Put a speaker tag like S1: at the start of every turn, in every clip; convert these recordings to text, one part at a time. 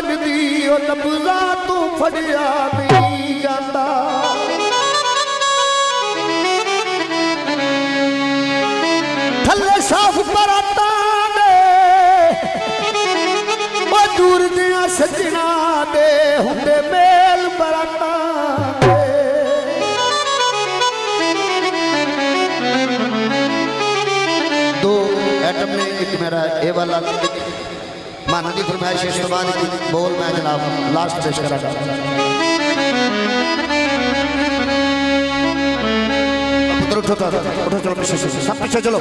S1: मिलदी ओ लबजा तू फड़िया नहीं जाता थले साफ बराता ने ओ दूर दिया सजना दे हुंदे मेल बराता दो एटम ने एक मेरा ए वाला माना की फरमाइश इस तो बाद बोल मैं जनाब लास्ट पेश करा उठो चलो पीछे सब पीछे चलो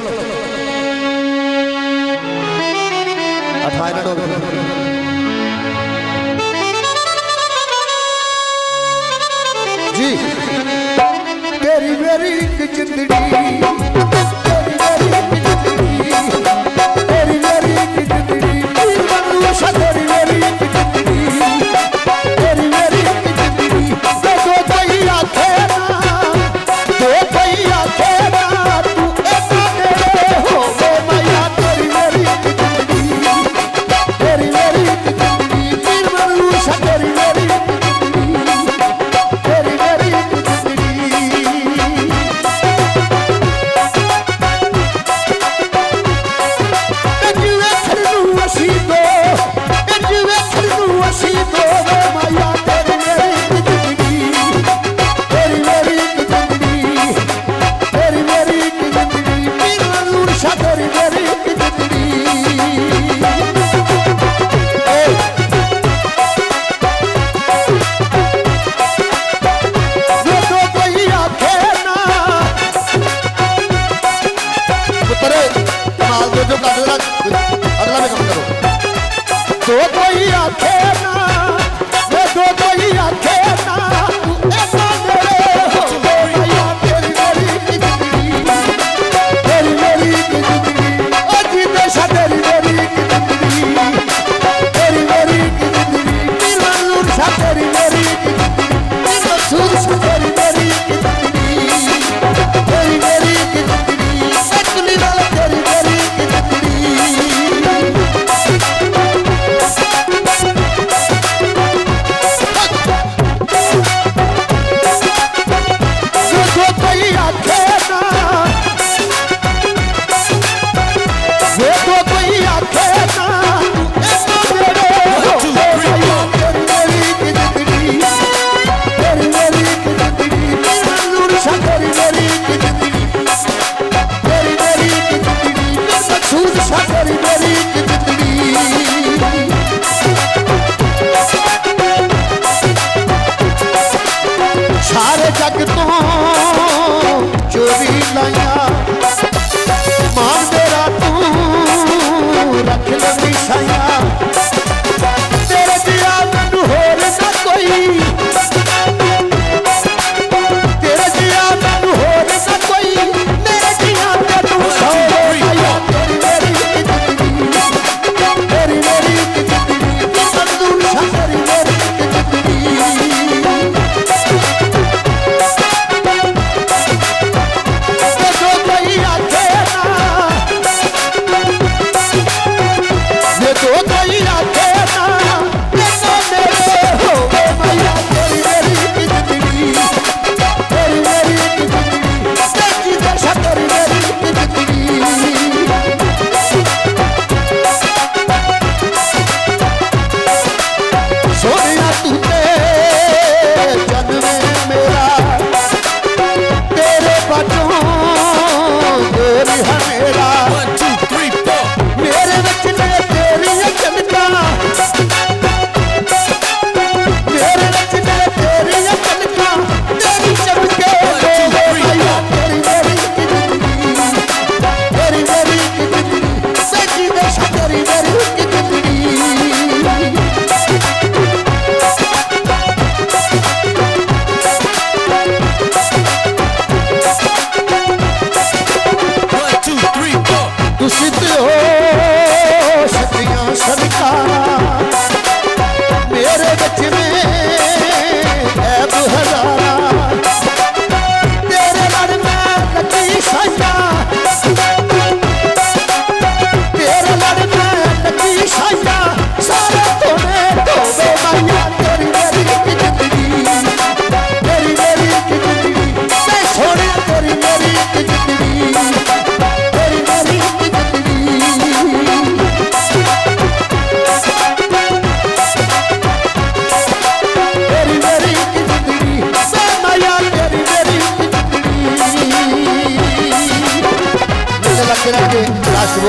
S1: 18 जी तेरी मेरी जिंदगी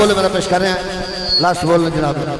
S1: बोल मेरा पेश कर रहे हैं, लास्ट बोल जनाब।